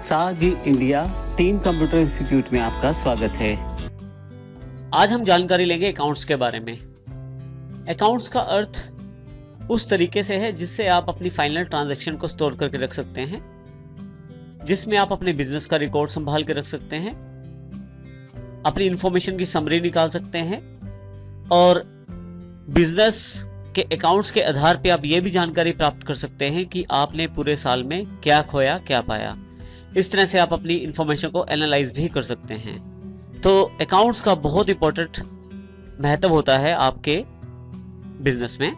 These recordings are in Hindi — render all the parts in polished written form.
साजी इंडिया टीम कंप्यूटर इंस्टीट्यूट में आपका स्वागत है। आज हम जानकारी लेंगे अकाउंट्स के बारे में। अकाउंट्स का अर्थ उस तरीके से है जिससे आप अपनी फाइनल ट्रांजैक्शन को स्टोर करके रख सकते हैं, जिसमें आप अपने बिजनेस का रिकॉर्ड संभाल के रख सकते हैं, अपनी इंफॉर्मेशन की समरी निकाल सकते हैं और बिजनेस के अकाउंट्स के आधार पे आप ये भी जानकारी प्राप्त कर सकते हैं कि आपने पूरे साल में क्या खोया क्या पाया। इस तरह से आप अपनी इंफॉर्मेशन को एनालाइज भी कर सकते हैं। तो अकाउंट्स का बहुत इंपॉर्टेंट महत्व होता है आपके बिजनेस में।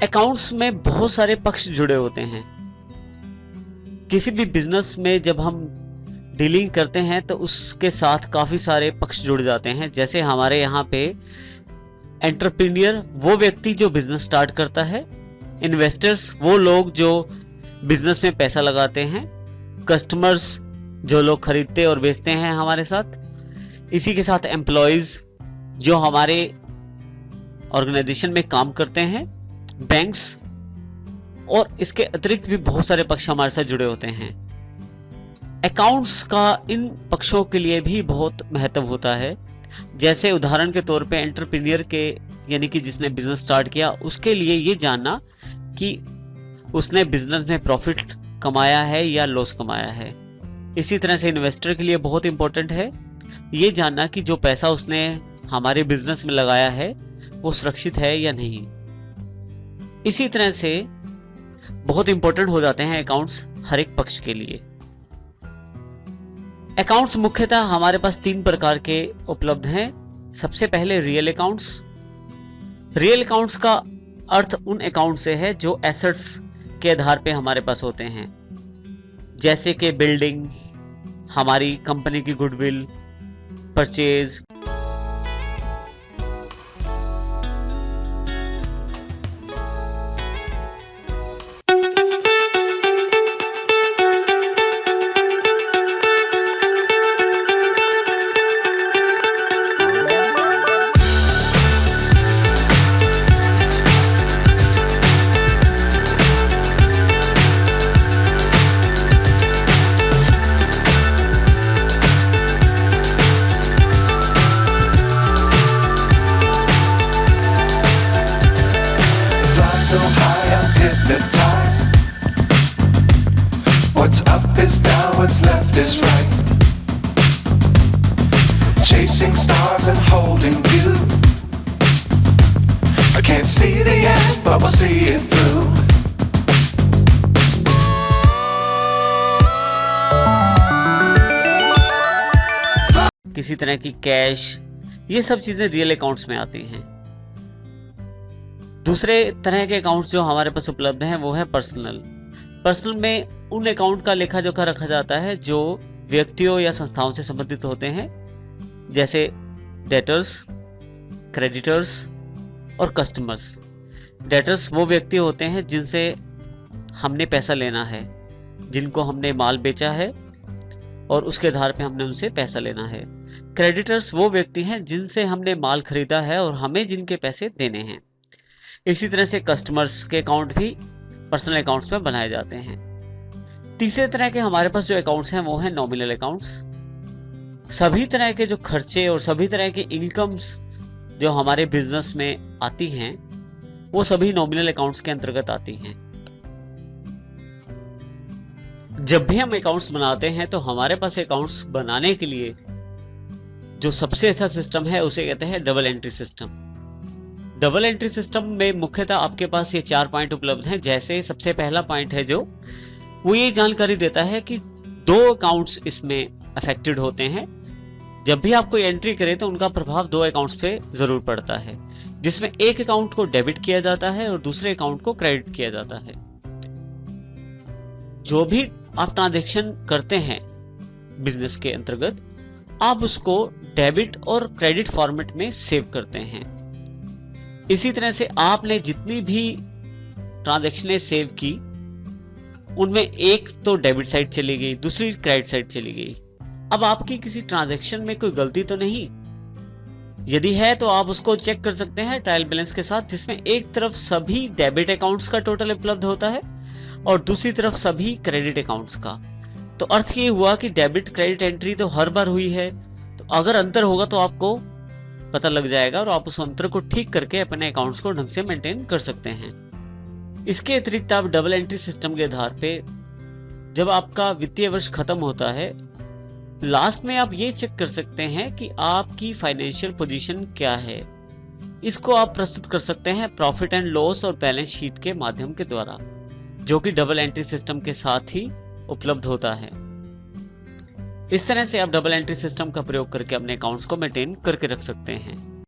अकाउंट्स में बहुत सारे पक्ष जुड़े होते हैं। किसी भी बिजनेस में जब हम डीलिंग करते हैं तो उसके साथ काफी सारे पक्ष जुड़ जाते हैं। जैसे हमारे यहाँ पे एंटरप्रेन्योर वो व्यक्ति जो बिजनेस स्टार्ट करता है, इन्वेस्टर्स वो लोग जो बिजनेस में पैसा लगाते हैं, कस्टमर्स जो लोग खरीदते और बेचते हैं हमारे साथ, इसी के साथ एम्प्लॉयज जो हमारे ऑर्गेनाइजेशन में काम करते हैं, बैंक्स, और इसके अतिरिक्त भी बहुत सारे पक्ष हमारे साथ जुड़े होते हैं। अकाउंट्स का इन पक्षों के लिए भी बहुत महत्व होता है। जैसे उदाहरण के तौर पे एंटरप्रेन्योर के यानी कि जिसने बिजनेस स्टार्ट किया उसके लिए ये जानना कि उसने बिजनेस में प्रॉफिट कमाया है या लॉस कमाया है। इसी तरह से इन्वेस्टर के लिए बहुत इंपॉर्टेंट है ये जानना कि जो पैसा उसने हमारे बिजनेस में लगाया है वो सुरक्षित है या नहीं। इसी तरह से बहुत इंपॉर्टेंट हो जाते हैं अकाउंट्स हर एक पक्ष के लिए। अकाउंट्स मुख्यतः हमारे पास 3 प्रकार के उपलब्ध हैं। सबसे पहले रियल अकाउंट्स। रियल अकाउंट्स का अर्थ उन अकाउंट से है जो एसेट्स के आधार पे हमारे पास होते हैं, जैसे कि बिल्डिंग, हमारी कंपनी की goodwill, purchase, so high I'm hypnotized. What's up is down, what's left is right. Chasing stars and holding you. I can't see the end, but we'll see it through. किसी तरह की कैश, ये सब चीजें रियल अकाउंट्स में आती हैं। दूसरे तरह के अकाउंट्स जो हमारे पास उपलब्ध हैं वो है पर्सनल। पर्सनल में उन अकाउंट का लेखा जोखा रखा जाता है जो व्यक्तियों या संस्थाओं से संबंधित होते हैं, जैसे डेटर्स, क्रेडिटर्स और कस्टमर्स। डेटर्स वो व्यक्ति होते हैं जिनसे हमने पैसा लेना है, जिनको हमने माल बेचा है और उसके आधार पे हमने उनसे पैसा लेना है। क्रेडिटर्स वो व्यक्ति हैं जिनसे हमने माल खरीदा है और हमें जिनके पैसे देने हैं। इसी तरह से कस्टमर्स के अकाउंट भी पर्सनल अकाउंट्स में बनाए जाते हैं। तीसरे तरह के हमारे पास जो अकाउंट्स हैं वो हैं नॉमिनल अकाउंट्स। सभी तरह के जो खर्चे और सभी तरह के इनकम्स जो हमारे बिजनेस में आती हैं वो सभी नॉमिनल अकाउंट्स के अंतर्गत आती हैं। जब भी हम अकाउंट्स बनाते हैं तो हमारे पास अकाउंट्स बनाने के लिए जो सबसे अच्छा सिस्टम है उसे कहते हैं double entry system. Double entry system में मुख्यतः आपके पास ये 4 पॉइंट उपलब्ध हैं। जैसे सबसे पहला पॉइंट है जो वो ये जानकारी देता है कि 2 अकाउंट्स इसमें अफेक्टेड होते हैं। जब भी आप कोई एंट्री करें तो उनका प्रभाव 2 अकाउंट्स पे जरूर पड़ता है, जिसमें एक अकाउंट को डेबिट किया जाता है और दूसरे अकाउंट को क्रेडिट किया जाता है। जो भी आप ट्रांजैक्शन करते हैं बिजनेस के अंतर्गत, आप उसको डेबिट और क्रेडिट फॉर्मेट में सेव करते हैं। इसी तरह से आपने जितनी भी ट्रांजैक्शनें सेव की उनमें एक तो डेबिट साइड चली गई, दूसरी क्रेडिट साइड चली गई। अब आपकी किसी ट्रांजैक्शन में कोई गलती तो नहीं? यदि है तो आप उसको चेक कर सकते हैं ट्रायल बैलेंस के साथ, जिसमें एक तरफ सभी डेबिट अकाउंट्स का टोटल उपलब्ध होता है और दूसरी तरफ सभी क्रेडिट अकाउंट्स का। तो अर्थ ये हुआ कि डेबिट क्रेडिट एंट्री तो हर बार हुई है, तो अगर अंतर होगा तो आपको पता लग जाएगा और आप उस अंतर को ठीक करके अपने अकाउंट्स को ढंग से मेंटेन कर सकते हैं। इसके अतिरिक्त आप डबल एंट्री सिस्टम के आधार पे जब आपका वित्तीय वर्ष खत्म होता है, लास्ट में आप ये चेक कर सकते हैं कि आपकी फाइनेंशियल पोजीशन क्या है। इसको आप प्रस्तुत कर सकते हैं प्रॉफिट एंड लॉस और बैलेंस शीट के माध्यम के द्वारा, जो कि डबल एंट्री सिस्टम के साथ ही उपलब्ध होता है। इस तरह से आप डबल एंट्री सिस्टम का प्रयोग करके अपने अकाउंट्स को मेंटेन करके रख सकते हैं।